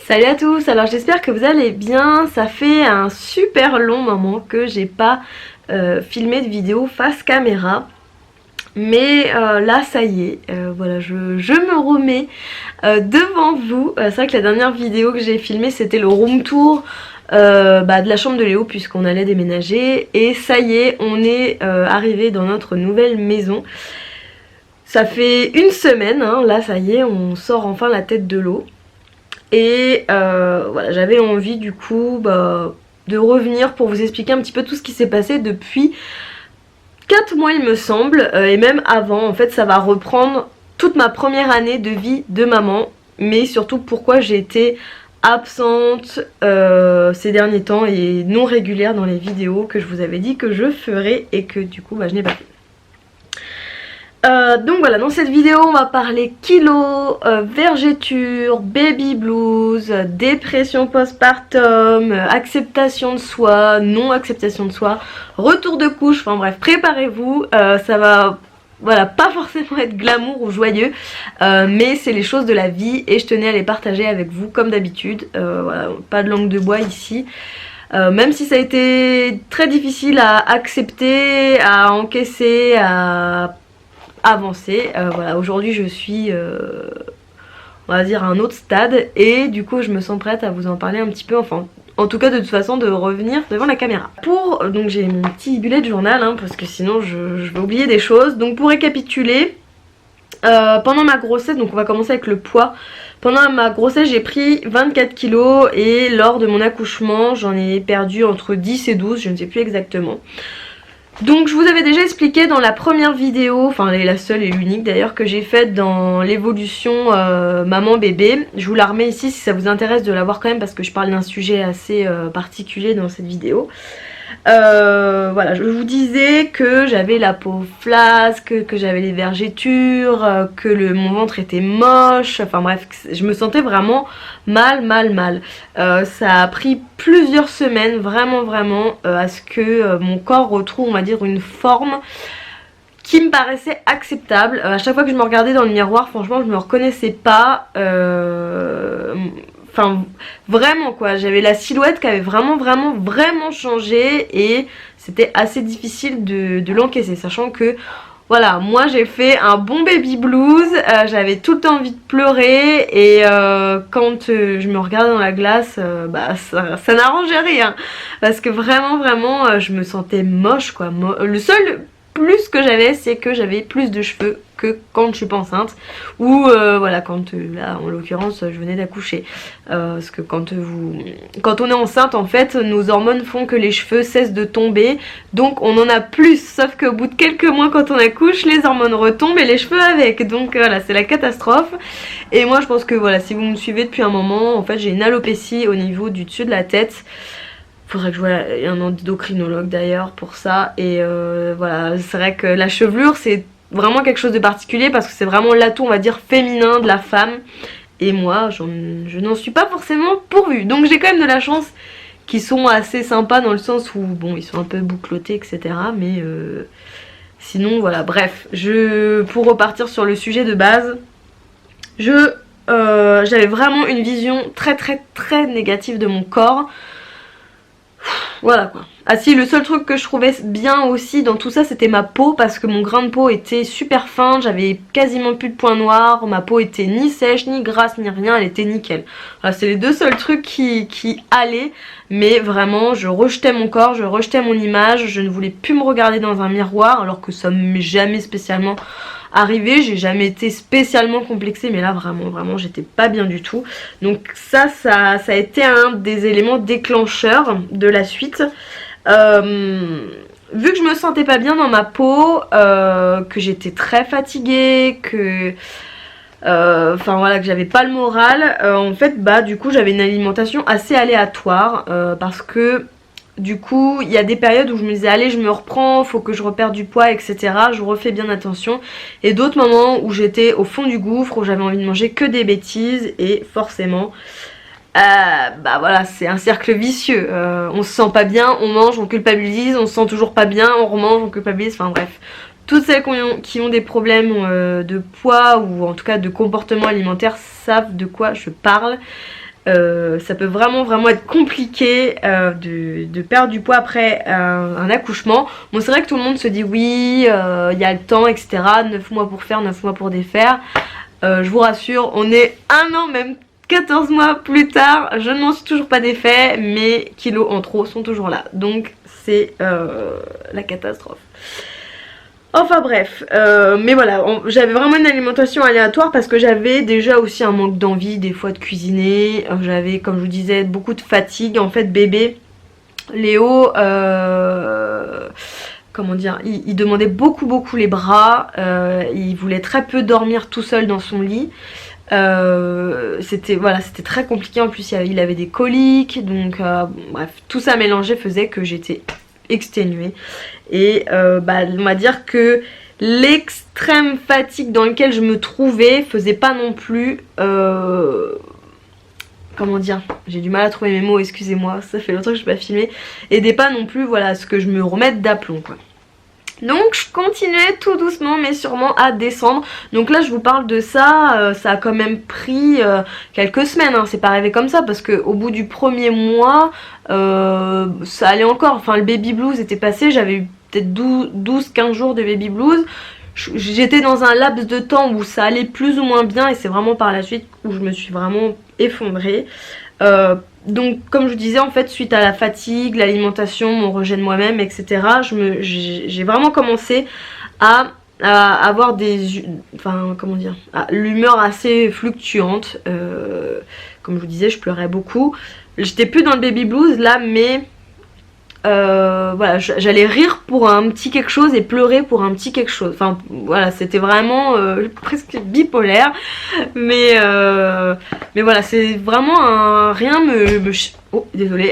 Salut à tous, alors j'espère que vous allez bien. Ça fait un super long moment que j'ai pas filmé de vidéo face caméra. Mais là ça y est, voilà, je me remets devant vous. C'est vrai que la dernière vidéo que j'ai filmée c'était le room tour de la chambre de Léo puisqu'on allait déménager. Et ça y est, on est arrivé dans notre nouvelle maison. Ça fait une semaine, hein, là ça y est, on sort enfin la tête de l'eau. Et voilà, j'avais envie du coup de revenir pour vous expliquer un petit peu tout ce qui s'est passé depuis 4 mois il me semble, et même avant. En fait ça va reprendre toute ma première année de vie de maman, mais surtout pourquoi j'ai été absente ces derniers temps et non régulière dans les vidéos que je vous avais dit que je ferais et que du coup je n'ai pas fait. Donc voilà, dans cette vidéo on va parler kilos, vergéture, baby blues, dépression postpartum, acceptation de soi, non acceptation de soi, retour de couche, enfin bref, préparez-vous, ça va voilà, pas forcément être glamour ou joyeux, mais c'est les choses de la vie et je tenais à les partager avec vous comme d'habitude. Voilà, pas de langue de bois ici. Même si ça a été très difficile à accepter, à encaisser, à avancer, voilà, aujourd'hui je suis on va dire à un autre stade et du coup je me sens prête à vous en parler un petit peu, enfin en tout cas de toute façon de revenir devant la caméra. Donc j'ai mon petit bullet journal hein, parce que sinon je vais oublier des choses. Donc pour récapituler, pendant ma grossesse, donc on va commencer avec le poids. Pendant ma grossesse j'ai pris 24 kilos et lors de mon accouchement j'en ai perdu entre 10 et 12, je ne sais plus exactement. Donc je vous avais déjà expliqué dans la première vidéo, enfin la seule et l'unique d'ailleurs que j'ai faite dans l'évolution maman bébé. Je vous la remets ici si ça vous intéresse de la voir quand même parce que je parle d'un sujet assez particulier dans cette vidéo. Voilà, je vous disais que j'avais la peau flasque, que j'avais les vergetures, que mon ventre était moche, enfin bref, je me sentais vraiment mal. Ça a pris plusieurs semaines, vraiment, à ce que mon corps retrouve, on va dire, une forme qui me paraissait acceptable. À chaque fois que je me regardais dans le miroir, franchement, je me reconnaissais pas. Enfin, vraiment quoi, j'avais la silhouette qui avait vraiment changé et c'était assez difficile de l'encaisser, sachant que voilà, moi j'ai fait un bon baby blues, j'avais tout le temps envie de pleurer et quand je me regardais dans la glace, ça n'arrangeait rien parce que vraiment je me sentais moche quoi. Le seul plus que j'avais, c'est que j'avais plus de cheveux que quand je suis pas enceinte ou voilà, quand là en l'occurrence je venais d'accoucher, parce que quand on est enceinte en fait nos hormones font que les cheveux cessent de tomber, donc on en a plus, sauf qu'au bout de quelques mois quand on accouche les hormones retombent et les cheveux avec, donc voilà, c'est la catastrophe. Et moi je pense que voilà, si vous me suivez depuis un moment, en fait j'ai une alopécie au niveau du dessus de la tête. Faudrait que je voie un endocrinologue d'ailleurs pour ça. Et voilà, c'est vrai que la chevelure c'est vraiment quelque chose de particulier parce que c'est vraiment l'atout, on va dire, féminin de la femme. Et moi, je n'en suis pas forcément pourvue. Donc j'ai quand même de la chance qu'ils sont assez sympas dans le sens où, bon, ils sont un peu bouclotés, etc. Mais sinon, voilà, bref. Pour repartir sur le sujet de base, j'avais vraiment une vision très négative de mon corps. Voilà quoi. Ah si, le seul truc que je trouvais bien aussi dans tout ça c'était ma peau, parce que mon grain de peau était super fin, j'avais quasiment plus de points noirs, ma peau était ni sèche, ni grasse, ni rien, elle était nickel. Voilà, c'est les deux seuls trucs qui allaient, mais vraiment je rejetais mon corps, je rejetais mon image, je ne voulais plus me regarder dans un miroir alors que ça m'est jamais spécialement arrivé, j'ai jamais été spécialement complexée, mais là vraiment j'étais pas bien du tout. Donc ça a été un des éléments déclencheurs de la suite. Vu que je me sentais pas bien dans ma peau, que j'étais très fatiguée, que enfin voilà, que j'avais pas le moral, en fait du coup j'avais une alimentation assez aléatoire, parce que du coup il y a des périodes où je me disais allez je me reprends, faut que je repère du poids, etc. Je refais bien attention, et d'autres moments où j'étais au fond du gouffre, où j'avais envie de manger que des bêtises, et forcément voilà, c'est un cercle vicieux. On se sent pas bien, on mange, on culpabilise, on se sent toujours pas bien, on remange, on culpabilise, enfin bref. Toutes celles qui ont des problèmes de poids ou en tout cas de comportement alimentaire savent de quoi je parle. Ça peut vraiment être compliqué de perdre du poids après un accouchement. Bon, c'est vrai que tout le monde se dit oui, il y a le temps, etc. 9 mois pour faire, 9 mois pour défaire. Je vous rassure, on est 1 an, même 14 mois plus tard, je ne m'en suis toujours pas défait. Mes kilos en trop sont toujours là. Donc c'est la catastrophe. Enfin bref, mais voilà, j'avais vraiment une alimentation aléatoire parce que j'avais déjà aussi un manque d'envie des fois de cuisiner. J'avais, comme je vous disais, beaucoup de fatigue. En fait, bébé, Léo, comment dire, il demandait beaucoup les bras. Il voulait très peu dormir tout seul dans son lit. C'était très compliqué. En plus il avait des coliques, donc bref, tout ça mélangé faisait que j'étais exténuée. Et on va dire que l'extrême fatigue dans laquelle je me trouvais faisait pas non plus comment dire, j'ai du mal à trouver mes mots, excusez-moi, ça fait longtemps que je n'ai pas filmé, aidait pas non plus, voilà, à ce que je me remette d'aplomb, quoi. Donc je continuais tout doucement mais sûrement à descendre. Donc là je vous parle de ça, ça a quand même pris quelques semaines, hein. C'est pas arrivé comme ça parce qu'au bout du premier mois ça allait encore. Enfin le baby blues était passé, j'avais eu peut-être 12-15 jours de baby blues. J'étais dans un laps de temps où ça allait plus ou moins bien et c'est vraiment par la suite où je me suis vraiment effondrée. Donc comme je vous disais, en fait, suite à la fatigue, l'alimentation, mon rejet de moi-même, etc., j'ai vraiment commencé à avoir l'humeur assez fluctuante. Comme je vous disais, je pleurais beaucoup. J'étais plus dans le baby blues là, mais voilà, j'allais rire pour un petit quelque chose et pleurer pour un petit quelque chose. Enfin voilà, c'était vraiment presque bipolaire. Mais voilà, c'est vraiment rien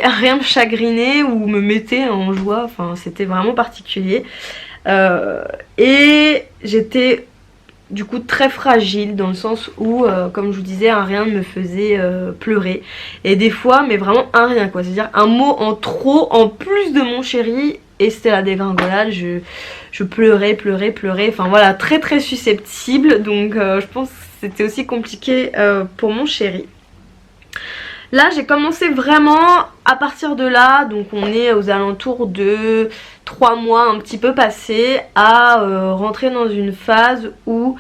rien me chagrinait ou me mettait en joie. Enfin c'était vraiment particulier. Et j'étais du coup très fragile dans le sens où comme je vous disais, un rien me faisait pleurer. Et des fois, mais vraiment un rien quoi, c'est à dire un mot en trop en plus de mon chéri et c'était la dégringolade. Je pleurais, enfin voilà, très susceptible. Donc je pense que c'était aussi compliqué pour mon chéri. Là j'ai commencé vraiment à partir de là, donc on est aux alentours de 3 mois un petit peu passés, à rentrer dans une phase où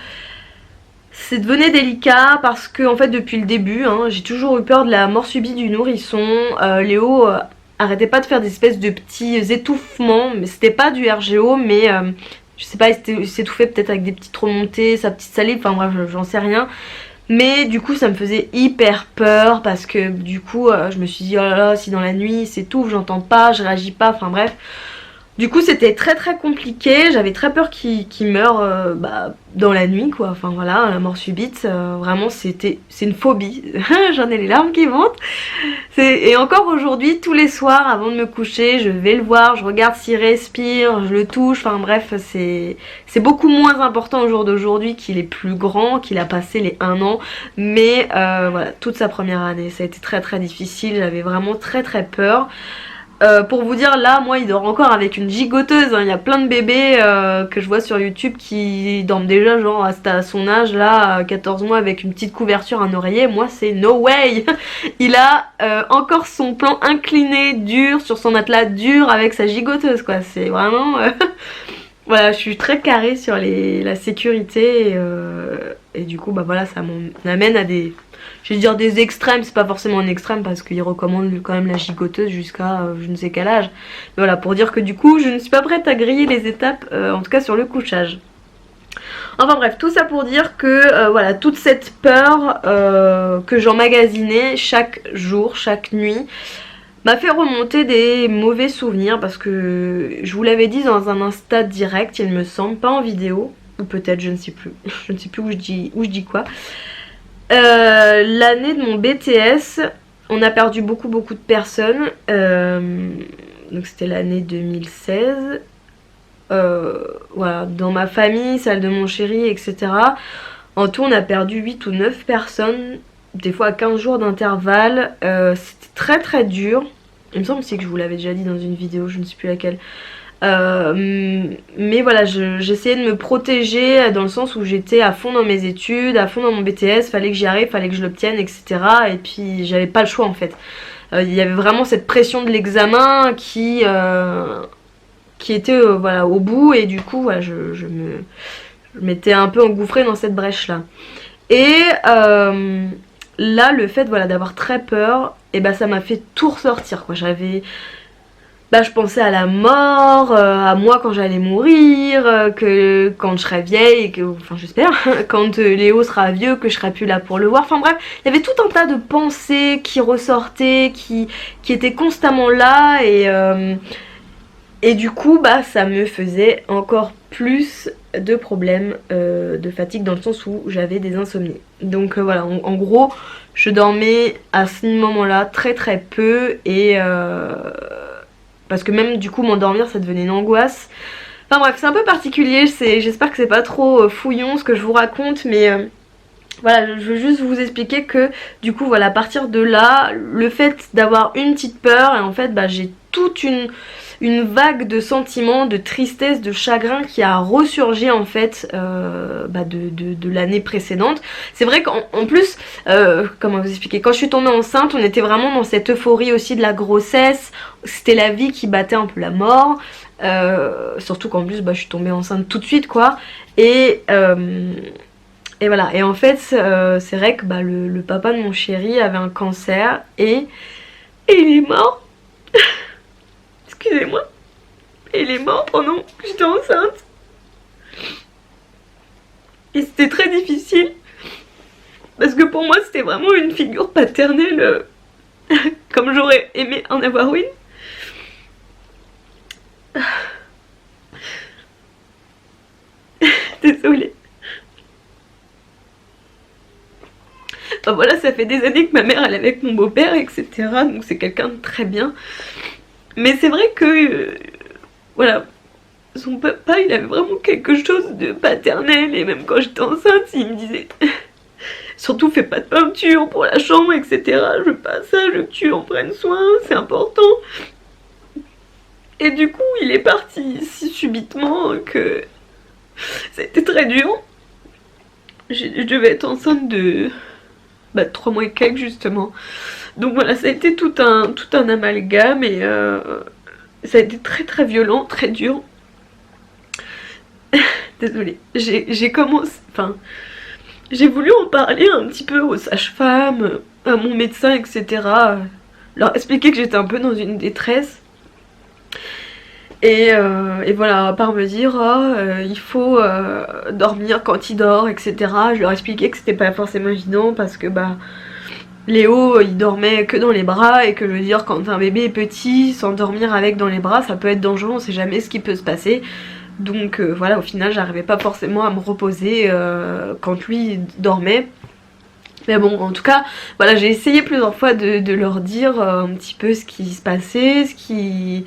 c'est devenu délicat parce que en fait depuis le début, hein, j'ai toujours eu peur de la mort subie du nourrisson. Léo arrêtait pas de faire des espèces de petits étouffements, mais c'était pas du RGO, mais je sais pas, il s'étouffait peut-être avec des petites remontées, sa petite salive, enfin bref, j'en sais rien. Mais du coup ça me faisait hyper peur parce que du coup je me suis dit oh là là, si dans la nuit il s'étouffe, j'entends pas, je réagis pas, enfin bref. Du coup c'était très compliqué, j'avais très peur qu'il meure dans la nuit quoi, enfin voilà, la mort subite, vraiment c'est une phobie, j'en ai les larmes qui montent. Et encore aujourd'hui, tous les soirs avant de me coucher, je vais le voir, je regarde s'il respire, je le touche, enfin bref, c'est beaucoup moins important au jour d'aujourd'hui qu'il est plus grand, qu'il a passé les 1 an, mais voilà, toute sa première année, ça a été très difficile, j'avais vraiment très peur. Pour vous dire, là, moi, il dort encore avec une gigoteuse, hein. Il y a plein de bébés que je vois sur YouTube qui dorment déjà, genre, à son âge, là, à 14 mois, avec une petite couverture, un oreiller. Moi, c'est no way. Il a encore son plan incliné, dur, sur son matelas dur, avec sa gigoteuse, quoi. C'est vraiment... Voilà, je suis très carrée sur la sécurité, et du coup, bah voilà, ça m'amène à des... Je vais dire des extrêmes, c'est pas forcément un extrême parce qu'il recommande quand même la gigoteuse jusqu'à je ne sais quel âge. Mais voilà, pour dire que du coup, je ne suis pas prête à griller les étapes, en tout cas sur le couchage. Enfin bref, tout ça pour dire que voilà, toute cette peur que j'emmagasinais chaque jour, chaque nuit, m'a fait remonter des mauvais souvenirs parce que je vous l'avais dit dans un Insta direct, il me semble, pas en vidéo, ou peut-être, je ne sais plus, je ne sais plus où je dis quoi. L'année de mon BTS, on a perdu beaucoup de personnes, donc c'était l'année 2016, voilà, dans ma famille, celle de mon chéri, etc. En tout on a perdu 8 ou 9 personnes, des fois à 15 jours d'intervalle. C'était très dur, il me semble aussi que je vous l'avais déjà dit dans une vidéo, je ne sais plus laquelle. Mais voilà, j'essayais de me protéger dans le sens où j'étais à fond dans mes études, à fond dans mon BTS, fallait que j'y arrive, fallait que je l'obtienne, etc. Et puis j'avais pas le choix en fait. Il y avait vraiment cette pression de l'examen qui était voilà, au bout, et du coup voilà, je m'étais un peu engouffrée dans cette brèche là. Et là, le fait voilà, d'avoir très peur, et ben ça m'a fait tout ressortir quoi. Je pensais à la mort, à moi quand j'allais mourir, que quand je serai vieille, enfin j'espère, quand Léo sera vieux, que je serai plus là pour le voir. Enfin bref, il y avait tout un tas de pensées qui ressortaient, qui étaient constamment là, et du coup ça me faisait encore plus de problèmes de fatigue, dans le sens où j'avais des insomnies. Donc voilà, en gros, je dormais à ce moment-là très très peu, et parce que même du coup m'endormir ça devenait une angoisse. Enfin bref, c'est un peu particulier, j'espère que c'est pas trop fouillon ce que je vous raconte, mais voilà, je veux juste vous expliquer que du coup voilà, à partir de là, le fait d'avoir une petite peur, et en fait j'ai toute une vague de sentiments, de tristesse, de chagrin qui a ressurgi en fait de l'année précédente. C'est vrai qu'en plus, comment vous expliquer, quand je suis tombée enceinte, on était vraiment dans cette euphorie aussi de la grossesse, c'était la vie qui battait un peu la mort, surtout qu'en plus je suis tombée enceinte tout de suite quoi, et voilà, et en fait c'est vrai que le papa de mon chéri avait un cancer, et il est mort. Excusez-moi. Il est mort pendant que j'étais enceinte. Et c'était très difficile. Parce que pour moi, c'était vraiment une figure paternelle. Comme j'aurais aimé en avoir une. Désolée. Enfin voilà, ça fait des années que ma mère elle est avec mon beau-père, etc. Donc c'est quelqu'un de très bien. Mais c'est vrai que voilà, son papa il avait vraiment quelque chose de paternel, et même quand j'étais enceinte il me disait surtout fais pas de peinture pour la chambre, etc. Je veux pas ça, je veux que tu en prennes soin, c'est important. Et du coup il est parti si subitement que ça a été très dur. Je devais être enceinte de 3 mois et quelques justement. Donc voilà, ça a été tout un amalgame, et ça a été très très violent, très dur. Désolée, j'ai commencé, enfin j'ai voulu en parler un petit peu aux sages-femmes, à mon médecin, etc. Leur expliquer que j'étais un peu dans une détresse. Et voilà, à part me dire il faut dormir quand il dort, etc. Je leur expliquais que c'était pas forcément évident, parce que Léo il dormait que dans les bras, et que je veux dire, quand un bébé est petit, s'endormir avec dans les bras ça peut être dangereux, on sait jamais ce qui peut se passer. Donc voilà, au final j'arrivais pas forcément à me reposer quand lui dormait. Mais bon, en tout cas, voilà, j'ai essayé plusieurs fois de leur dire un petit peu ce qui se passait, ce qui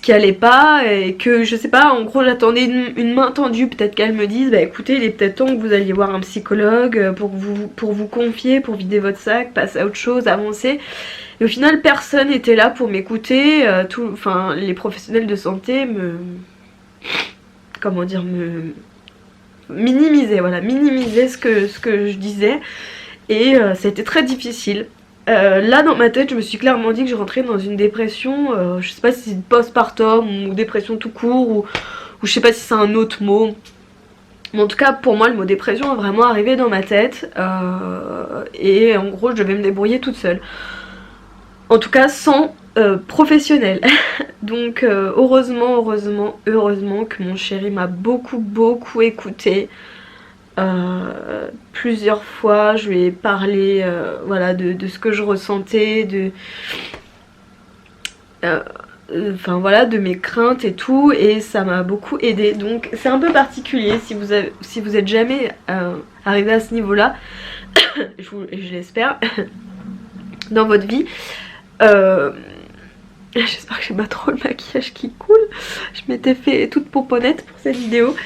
allait pas, et que je sais pas, en gros j'attendais une main tendue, peut-être qu'elles me disent écoutez, il est peut-être temps que vous alliez voir un psychologue pour vous confier, pour vider votre sac, passer à autre chose, avancer. Et au final personne n'était là pour m'écouter, les professionnels de santé me minimisaient ce que je disais, et ça a été très difficile. Là dans ma tête je me suis clairement dit que je rentrais dans une dépression, je sais pas si c'est postpartum ou dépression tout court, ou je sais pas si c'est un autre mot, mais en tout cas pour moi le mot dépression est vraiment arrivé dans ma tête, et en gros je devais me débrouiller toute seule, en tout cas sans professionnel. Donc heureusement que mon chéri m'a beaucoup écoutée. Plusieurs fois je lui ai parlé voilà, de ce que je ressentais, voilà, de mes craintes et tout, et ça m'a beaucoup aidé. Donc c'est un peu particulier si vous êtes jamais arrivé à ce niveau là je l'espère dans votre vie. J'espère que j'ai pas trop le maquillage qui coule, je m'étais fait toute pomponnette pour cette vidéo.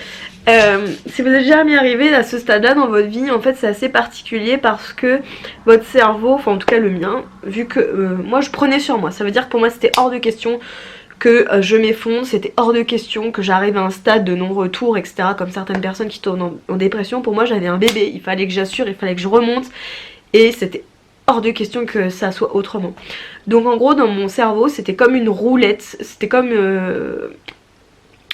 Si vous êtes jamais arrivé à ce stade là dans votre vie, en fait c'est assez particulier, parce que votre cerveau, enfin en tout cas le mien, vu que moi je prenais sur moi, ça veut dire que pour moi c'était hors de question que je m'effondre, c'était hors de question que j'arrive à un stade de non-retour, etc. Comme certaines personnes qui tournent en dépression. Pour moi, j'avais un bébé, il fallait que j'assure, il fallait que je remonte, et c'était hors de question que ça soit autrement. Donc en gros, dans mon cerveau, c'était comme une roulette, c'était comme...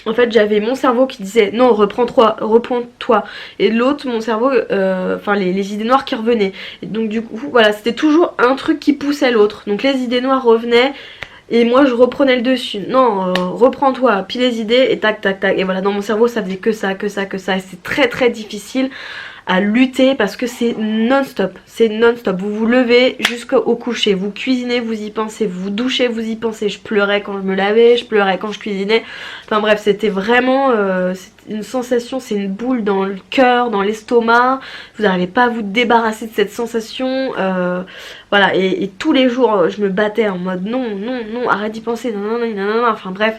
En fait, j'avais mon cerveau qui disait non, reprends-toi, reprends-toi, et l'autre, mon cerveau, enfin les idées noires qui revenaient. Et donc du coup, voilà, c'était toujours un truc qui poussait l'autre. Donc les idées noires revenaient et moi je reprenais le dessus. Non, reprends-toi, puis les idées et tac tac tac. Et voilà, dans mon cerveau, ça faisait que ça, que ça, que ça. Et c'est très très difficile à lutter parce que c'est non-stop, c'est non-stop. Vous vous levez jusqu'au coucher, vous cuisinez, vous y pensez, vous vous douchez, vous y pensez. Je pleurais quand je me lavais, je pleurais quand je cuisinais. Enfin bref, c'était vraiment une sensation, c'est une boule dans le cœur, dans l'estomac. Vous n'arrivez pas à vous débarrasser de cette sensation. Voilà, et tous les jours, je me battais en mode non, non, non, arrête d'y penser, non, non, non, non, non. Enfin bref.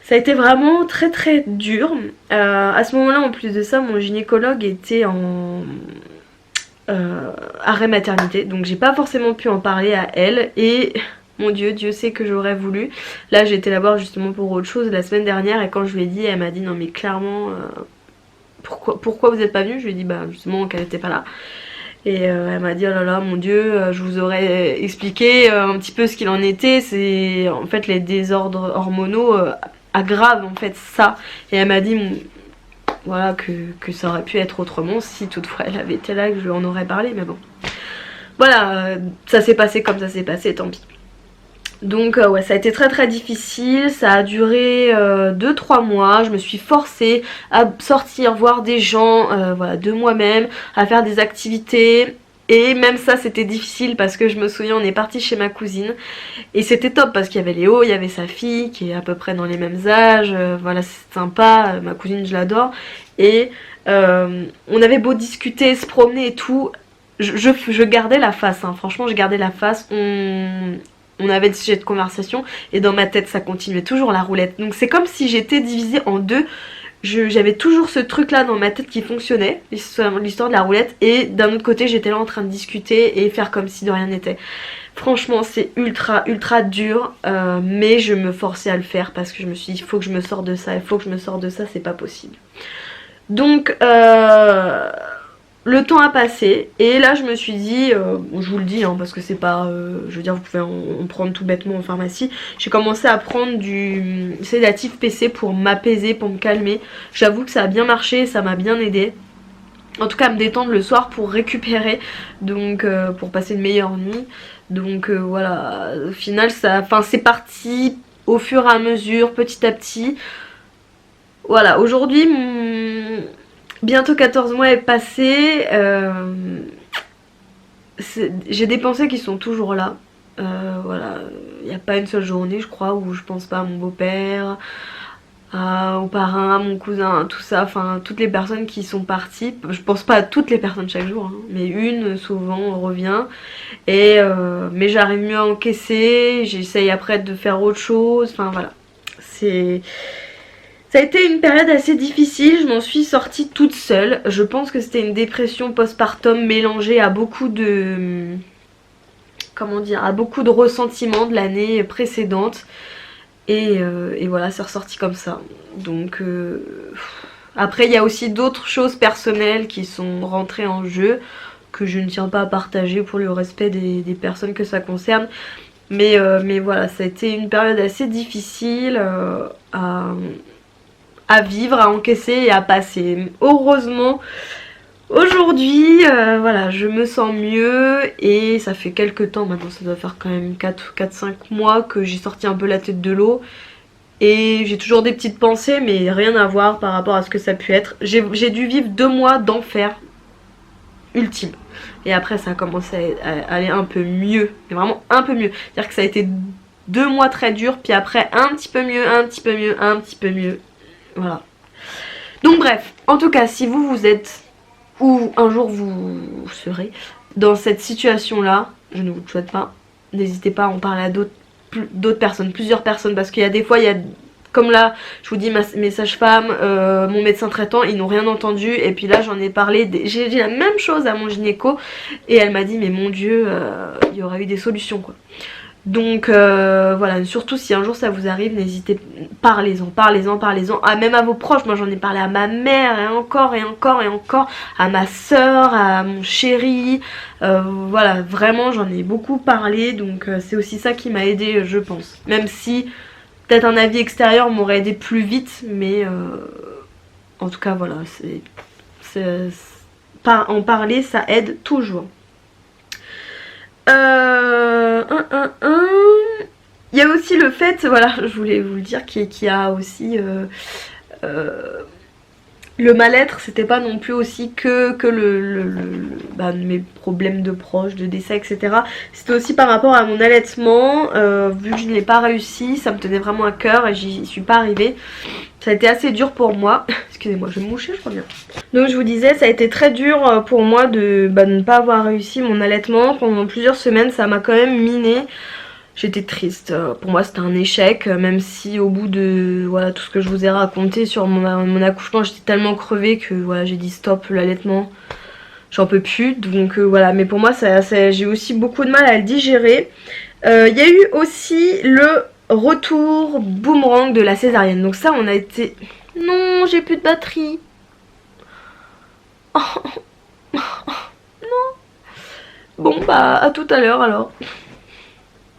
Ça a été vraiment très très dur. À ce moment-là, en plus de ça, mon gynécologue était en arrêt maternité. Donc j'ai pas forcément pu en parler à elle. Et mon Dieu, Dieu sait que j'aurais voulu. Là, j'ai été la voir justement pour autre chose la semaine dernière. Et quand je lui ai dit, elle m'a dit non mais clairement, pourquoi vous êtes pas venue? Je lui ai dit bah justement qu'elle était pas là. Et elle m'a dit oh là là mon Dieu, je vous aurais expliqué un petit peu ce qu'il en était. C'est en fait les désordres hormonaux aggrave en fait ça. Et elle m'a dit voilà que ça aurait pu être autrement si toutefois elle avait été là, que je lui en aurais parlé, mais bon voilà, ça s'est passé comme ça s'est passé, tant pis. Donc ouais, ça a été très très difficile, ça a duré 2-3 mois, je me suis forcée à sortir, voir des gens, voilà, de moi-même, à faire des activités. Et même ça c'était difficile parce que je me souviens, on est parti chez ma cousine et c'était top parce qu'il y avait Léo, il y avait sa fille qui est à peu près dans les mêmes âges, voilà, c'est sympa, ma cousine je l'adore. Et on avait beau discuter, se promener et tout, je gardais la face, hein. Franchement je gardais la face, on avait des sujets de conversation et dans ma tête ça continuait toujours la roulette. Donc c'est comme si j'étais divisée en deux. J'avais toujours ce truc là dans ma tête qui fonctionnait, l'histoire de la roulette, et d'un autre côté j'étais là en train de discuter et faire comme si de rien n'était. Franchement c'est ultra ultra dur, mais je me forçais à le faire parce que je me suis dit il faut que je me sorte de ça, il faut que je me sorte de ça, c'est pas possible. Donc le temps a passé et là je me suis dit, je vous le dis hein, parce que c'est pas, je veux dire vous pouvez en prendre tout bêtement en pharmacie. J'ai commencé à prendre du sédatif PC pour m'apaiser, pour me calmer. J'avoue que ça a bien marché, ça m'a bien aidé. En tout cas à me détendre le soir pour récupérer, donc pour passer une meilleure nuit. Donc voilà, au final c'est parti au fur et à mesure, petit à petit. Voilà, aujourd'hui bientôt 14 mois est passé, j'ai des pensées qui sont toujours là. Voilà, il n'y a pas une seule journée je crois où je pense pas à mon beau-père, au parrain, à mon cousin, tout ça, enfin toutes les personnes qui sont parties. Je pense pas à toutes les personnes chaque jour, hein, mais une souvent revient. Et mais j'arrive mieux à encaisser, j'essaye après de faire autre chose, enfin voilà. Ça a été une période assez difficile, je m'en suis sortie toute seule. Je pense que c'était une dépression postpartum mélangée à beaucoup de... comment dire, à beaucoup de ressentiments de l'année précédente. Et voilà, c'est ressorti comme ça. Donc après il y a aussi d'autres choses personnelles qui sont rentrées en jeu, que je ne tiens pas à partager pour le respect des personnes que ça concerne. Mais voilà, ça a été une période assez difficile à vivre, à encaisser et à passer. Heureusement, aujourd'hui, voilà, je me sens mieux et ça fait quelques temps maintenant, ça doit faire quand même 4-5 mois que j'ai sorti un peu la tête de l'eau. Et j'ai toujours des petites pensées, mais rien à voir par rapport à ce que ça a pu être. J'ai dû vivre 2 mois d'enfer ultime. Et après, ça a commencé à aller un peu mieux, mais vraiment un peu mieux. C'est-à-dire que ça a été 2 mois très durs, puis après un petit peu mieux, un petit peu mieux, un petit peu mieux. Voilà. Donc bref, en tout cas, si vous êtes, ou un jour vous serez, dans cette situation-là, je ne vous le souhaite pas, n'hésitez pas à en parler à d'autres personnes, plusieurs personnes, parce qu'il y a des fois, il y a, comme là, je vous dis, mes sages-femmes, mon médecin traitant, ils n'ont rien entendu, et puis là, j'en ai parlé, j'ai dit la même chose à mon gynéco, et elle m'a dit, mais mon Dieu, il y aurait eu des solutions, quoi. Donc voilà, surtout si un jour ça vous arrive, n'hésitez, parlez-en, parlez-en, parlez-en, même à vos proches. Moi j'en ai parlé à ma mère et encore et encore et encore, à ma soeur, à mon chéri, voilà, vraiment j'en ai beaucoup parlé, donc c'est aussi ça qui m'a aidé, je pense. Même si peut-être un avis extérieur m'aurait aidé plus vite, mais en tout cas voilà, en parler ça aide toujours. Il y a aussi le fait, voilà, je voulais vous le dire, qu'il y a aussi le mal-être, c'était pas non plus aussi que mes problèmes de proches, de décès, etc. C'était aussi par rapport à mon allaitement, vu que je ne l'ai pas réussi, ça me tenait vraiment à cœur et j'y suis pas arrivée. Ça a été assez dur pour moi. Excusez-moi, je vais me moucher, je crois bien. Donc je vous disais, ça a été très dur pour moi de ne pas avoir réussi mon allaitement. Pendant plusieurs semaines, ça m'a quand même miné. J'étais triste. Pour moi, c'était un échec. Même si au bout de voilà, tout ce que je vous ai raconté sur mon accouchement, j'étais tellement crevée que voilà, j'ai dit stop, l'allaitement. J'en peux plus. Donc voilà, mais pour moi, j'ai aussi beaucoup de mal à le digérer. Il y a eu aussi le retour boomerang de la césarienne. Donc ça, on a été... Non, j'ai plus de batterie. Oh, non. Bon, bah, à tout à l'heure alors.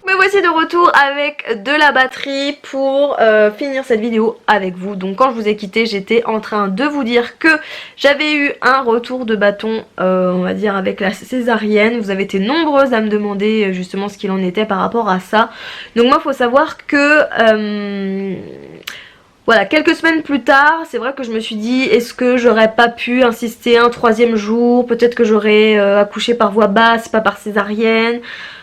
Me voici de retour avec de la batterie pour finir cette vidéo avec vous. Donc quand je vous ai quitté, j'étais en train de vous dire que j'avais eu un retour de bâton, on va dire avec la césarienne. Vous avez été nombreuses à me demander justement ce qu'il en était par rapport à ça. Donc moi, il faut savoir que... voilà, quelques semaines plus tard, c'est vrai que je me suis dit, est-ce que j'aurais pas pu insister un 3e jour? Peut-être que j'aurais accouché par voie basse, pas par césarienne.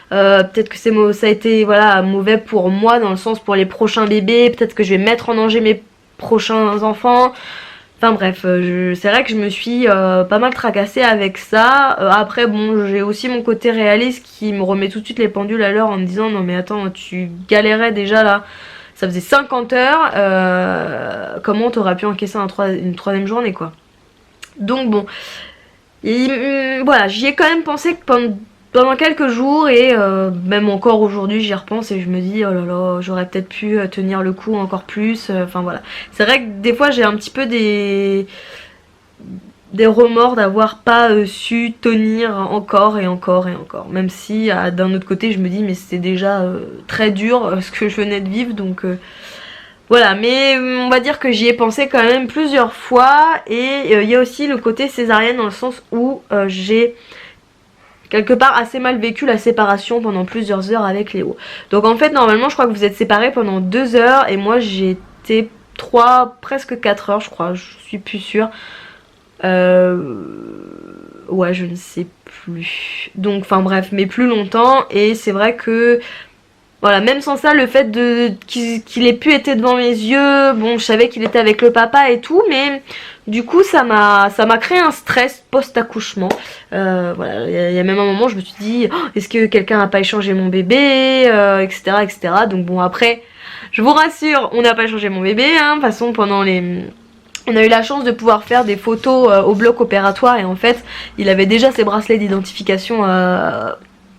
Peut-être que ça a été voilà, mauvais pour moi, dans le sens pour les prochains bébés. Peut-être que je vais mettre en danger mes prochains enfants. Enfin bref, c'est vrai que je me suis pas mal tracassée avec ça. Après bon, j'ai aussi mon côté réaliste qui me remet tout de suite les pendules à l'heure en me disant, non mais attends, tu galérais déjà là. Ça faisait 50 heures, comment t'aurais pu encaisser une 3e journée quoi. Donc bon, voilà, j'y ai quand même pensé que pendant quelques jours et même encore aujourd'hui j'y repense et je me dis oh là là, j'aurais peut-être pu tenir le coup encore plus, enfin voilà. C'est vrai que des fois j'ai un petit peu des remords d'avoir pas su tenir encore et encore et encore, même si d'un autre côté je me dis mais c'était déjà très dur ce que je venais de vivre, donc voilà. Mais on va dire que j'y ai pensé quand même plusieurs fois. Et il y a aussi le côté césarienne, dans le sens où j'ai quelque part assez mal vécu la séparation pendant plusieurs heures avec Léo. Donc en fait normalement je crois que vous êtes séparés pendant 2 heures et moi j'ai été 3, presque 4 heures je crois, je suis plus sûre. Ouais, je ne sais plus. Donc enfin bref, mais plus longtemps. Et c'est vrai que voilà, même sans ça, le fait qu'il ait pu être devant mes yeux, bon, je savais qu'il était avec le papa et tout, mais du coup, ça m'a créé un stress post-accouchement. Voilà, il y a même un moment, je me suis dit, oh, est-ce que quelqu'un n'a pas échangé mon bébé, etc., etc. Donc bon, après, je vous rassure, on n'a pas échangé mon bébé, hein. De toute façon, on a eu la chance de pouvoir faire des photos au bloc opératoire, et en fait, il avait déjà ses bracelets d'identification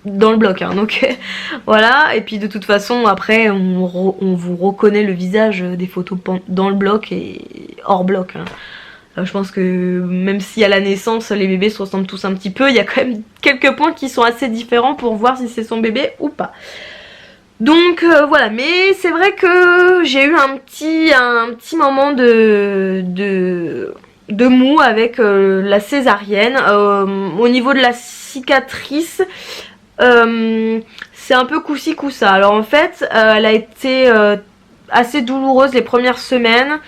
dans le bloc, hein. Donc voilà. Et puis de toute façon après on vous reconnaît le visage des photos dans le bloc et hors bloc, hein. Je pense que même si à la naissance les bébés se ressemblent tous un petit peu, il y a quand même quelques points qui sont assez différents pour voir si c'est son bébé ou pas. Donc voilà, mais c'est vrai que j'ai eu un petit moment de mou avec la césarienne. Au niveau de la cicatrice, c'est un peu coup-ci coup-ça. Alors en fait, elle a été assez douloureuse les premières semaines.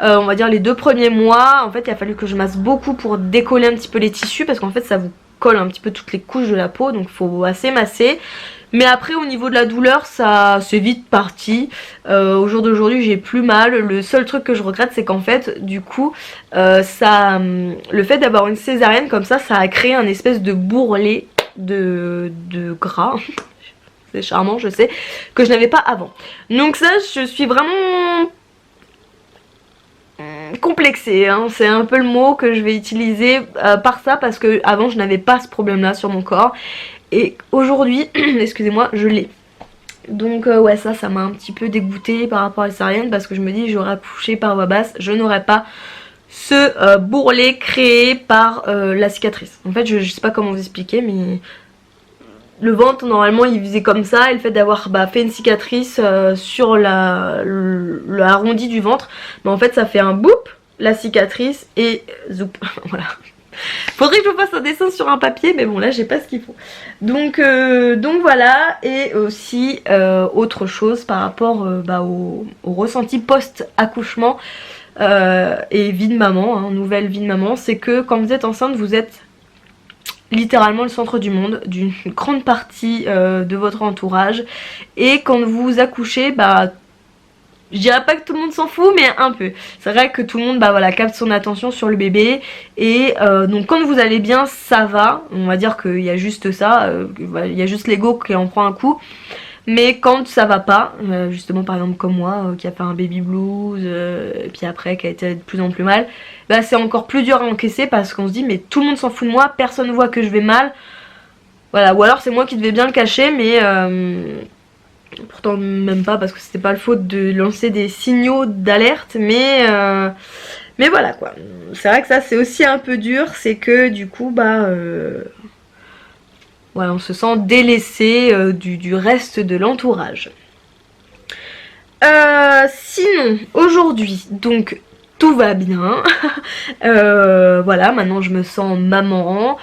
On va dire les 2 premiers mois. En fait, il a fallu que je masse beaucoup pour décoller un petit peu les tissus, parce qu'en fait ça vous colle un petit peu toutes les couches de la peau, donc il faut assez masser. Mais après au niveau de la douleur, ça c'est vite parti. Au jour d'aujourd'hui j'ai plus mal. Le seul truc que je regrette, c'est qu'en fait du coup le fait d'avoir une césarienne comme ça a créé un espèce de bourrelet de gras. C'est charmant, je sais, que je n'avais pas avant. Donc ça, je suis vraiment complexée, hein. C'est un peu le mot que je vais utiliser par ça, parce que avant je n'avais pas ce problème là sur mon corps et aujourd'hui excusez-moi, je l'ai. Donc ouais, ça m'a un petit peu dégoûtée par rapport à la césarienne, parce que je me dis j'aurais accouché par voie basse, je n'aurais pas ce bourrelet créé par la cicatrice. En fait je sais pas comment vous expliquer, mais le ventre normalement il faisait comme ça, et le fait d'avoir fait une cicatrice sur le arrondi du ventre, mais en fait ça fait un boop, la cicatrice, et zoup. Voilà. Faudrait que je fasse un dessin sur un papier, mais bon là j'ai pas ce qu'il faut. Donc voilà. Et aussi autre chose par rapport au ressenti post-accouchement et vie de maman, hein, nouvelle vie de maman, c'est que quand vous êtes enceinte, vous êtes littéralement le centre du monde, d'une grande partie de votre entourage. Et quand vous accouchez, je dirais pas que tout le monde s'en fout, mais un peu. C'est vrai que tout le monde capte son attention sur le bébé. Et donc quand vous allez bien, ça va. On va dire qu'il y a juste ça, il y a juste l'ego qui en prend un coup. Mais quand ça va pas, justement par exemple comme moi, qui a fait un baby blues, et puis après qui a été de plus en plus mal, c'est encore plus dur à encaisser, parce qu'on se dit mais tout le monde s'en fout de moi, personne ne voit que je vais mal. Voilà, ou alors c'est moi qui devais bien le cacher, mais pourtant même pas, parce que c'était pas le faute de lancer des signaux d'alerte, mais voilà quoi. C'est vrai que ça c'est aussi un peu dur, c'est que du coup voilà, on se sent délaissé du reste de l'entourage. Sinon, aujourd'hui, donc tout va bien. Voilà, maintenant je me sens maman.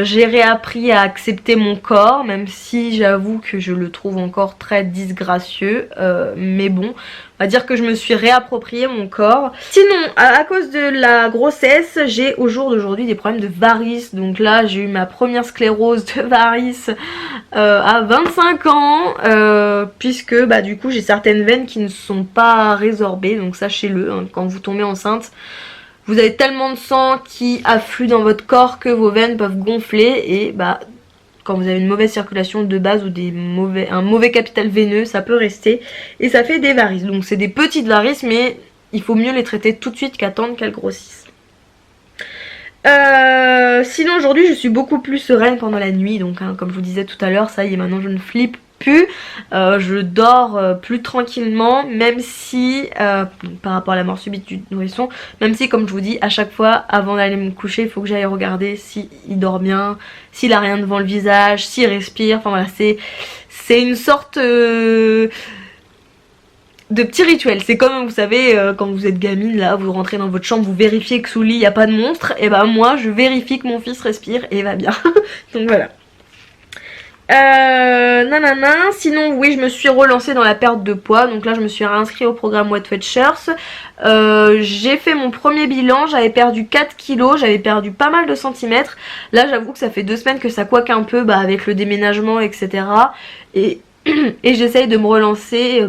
J'ai réappris à accepter mon corps, même si j'avoue que je le trouve encore très disgracieux. Mais bon, on va dire que je me suis réapproprié mon corps. Sinon, à cause de la grossesse, j'ai au jour d'aujourd'hui des problèmes de varices. Donc là, j'ai eu ma première sclérose de varices à 25 ans, puisque du coup j'ai certaines veines qui ne sont pas résorbées. Donc sachez-le, hein, quand vous tombez enceinte, vous avez tellement de sang qui afflue dans votre corps que vos veines peuvent gonfler, et quand vous avez une mauvaise circulation de base ou un mauvais capital veineux, ça peut rester et ça fait des varices. Donc c'est des petites varices, mais il faut mieux les traiter tout de suite qu'attendre qu'elles grossissent. Sinon aujourd'hui je suis beaucoup plus sereine pendant la nuit, donc comme je vous disais tout à l'heure, ça y est, maintenant je ne flippe plus, je dors plus tranquillement, même si par rapport à la mort subite du nourrisson, même si comme je vous dis à chaque fois avant d'aller me coucher, il faut que j'aille regarder s'il dort bien, s'il a rien devant le visage, s'il respire, enfin voilà, c'est une sorte de petits rituels. C'est comme vous savez quand vous êtes gamine, là vous rentrez dans votre chambre, vous vérifiez que sous le lit il n'y a pas de monstre, et moi je vérifie que mon fils respire et va bien. Donc voilà. Nanana. Sinon oui, je me suis relancée dans la perte de poids, donc là je me suis réinscrite au programme Weight Watchers. J'ai fait mon premier bilan, j'avais perdu 4 kilos, j'avais perdu pas mal de centimètres. Là j'avoue que ça fait 2 semaines que ça coaque un peu avec le déménagement, etc. Et j'essaye de me relancer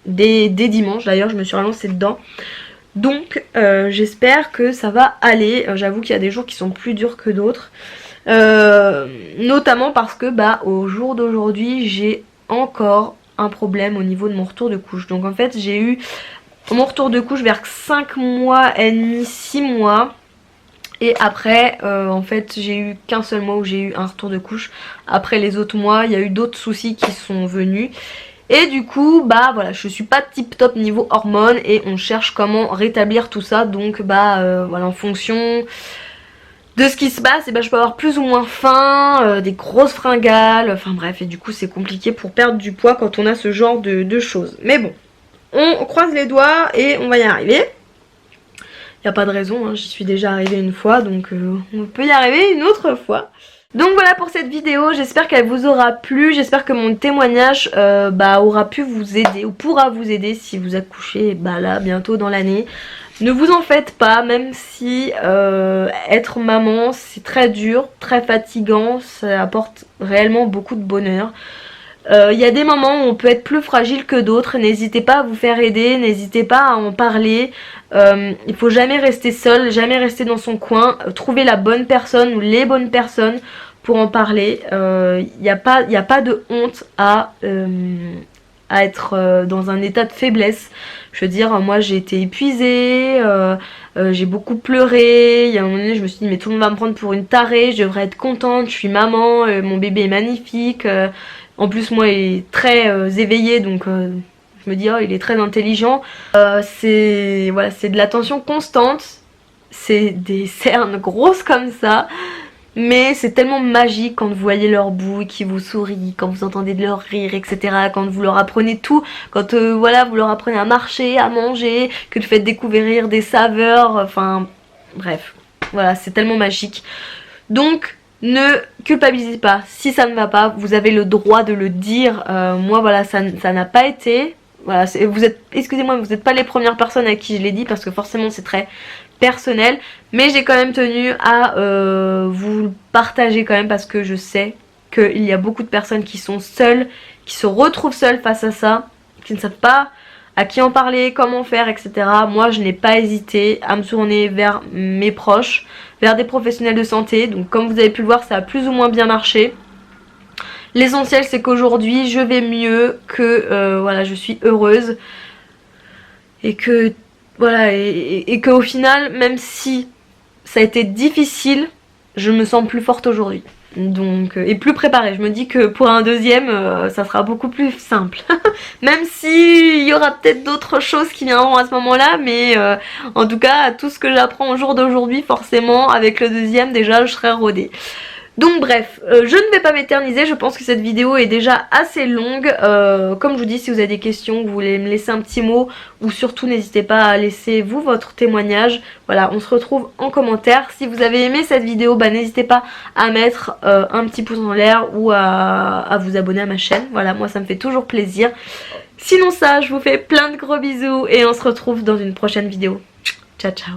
dès dimanche. D'ailleurs je me suis relancée dedans, donc j'espère que ça va aller. J'avoue qu'il y a des jours qui sont plus durs que d'autres, notamment parce que au jour d'aujourd'hui j'ai encore un problème au niveau de mon retour de couche. Donc en fait j'ai eu mon retour de couche vers 5 mois et demi, 6 mois. Et après en fait j'ai eu qu'un seul mois où j'ai eu un retour de couche. Après les autres mois il y a eu d'autres soucis qui sont venus. Et du coup voilà, je suis pas tip top niveau hormones, et on cherche comment rétablir tout ça. Donc voilà, en fonction de ce qui se passe, je peux avoir plus ou moins faim, des grosses fringales, enfin bref, et du coup c'est compliqué pour perdre du poids quand on a ce genre de choses. Mais bon, on croise les doigts et on va y arriver. Y a pas de raison, hein, j'y suis déjà arrivée une fois, donc on peut y arriver une autre fois. Donc voilà pour cette vidéo, j'espère qu'elle vous aura plu, j'espère que mon témoignage aura pu vous aider, ou pourra vous aider si vous accouchez là bientôt dans l'année. Ne vous en faites pas, même si être maman c'est très dur, très fatigant, ça apporte réellement beaucoup de bonheur. Il y a des moments où on peut être plus fragile que d'autres, n'hésitez pas à vous faire aider, n'hésitez pas à en parler. Il faut jamais rester seul, jamais rester dans son coin, trouver la bonne personne ou les bonnes personnes pour en parler. Il n'y a pas de honte à être dans un état de faiblesse. Je veux dire, moi j'ai été épuisée, j'ai beaucoup pleuré, il y a un moment donné je me suis dit mais tout le monde va me prendre pour une tarée, je devrais être contente, je suis maman, mon bébé est magnifique, En plus moi il est très éveillé, donc je me dis oh il est très intelligent. C'est voilà, c'est de l'attention constante, c'est des cernes grosses comme ça. Mais c'est tellement magique quand vous voyez leur bout, qui vous sourit, quand vous entendez de leur rire, etc. Quand vous leur apprenez tout, quand voilà, vous leur apprenez à marcher, à manger, que vous faites découvrir des saveurs, enfin bref, voilà, c'est tellement magique. Donc ne culpabilisez pas, si ça ne va pas, vous avez le droit de le dire. Moi voilà, ça n'a pas été. Voilà, vous êtes, excusez-moi, vous n'êtes pas les premières personnes à qui je l'ai dit parce que forcément c'est très personnel, mais j'ai quand même tenu à vous le partager quand même parce que je sais qu'il y a beaucoup de personnes qui sont seules, qui se retrouvent seules face à ça, qui ne savent pas à qui en parler, comment faire, etc. Moi je n'ai pas hésité à me tourner vers mes proches, vers des professionnels de santé, donc comme vous avez pu le voir ça a plus ou moins bien marché. L'essentiel c'est qu'aujourd'hui je vais mieux, que voilà, je suis heureuse et que voilà, et qu'au final, même si ça a été difficile, je me sens plus forte aujourd'hui. Donc, et plus préparée. Je me dis que pour un deuxième, ça sera beaucoup plus simple. Même si il y aura peut-être d'autres choses qui viendront à ce moment-là, mais en tout cas, tout ce que j'apprends au jour d'aujourd'hui, forcément, avec le deuxième, déjà, je serai rodée. Donc bref, je ne vais pas m'éterniser, je pense que cette vidéo est déjà assez longue. Comme je vous dis, si vous avez des questions, vous voulez me laisser un petit mot, ou surtout n'hésitez pas à laisser vous votre témoignage. Voilà, on se retrouve en commentaire. Si vous avez aimé cette vidéo, bah n'hésitez pas à mettre un petit pouce en l'air ou à vous abonner à ma chaîne. Voilà, moi ça me fait toujours plaisir. Sinon ça, je vous fais plein de gros bisous et on se retrouve dans une prochaine vidéo. Ciao ciao.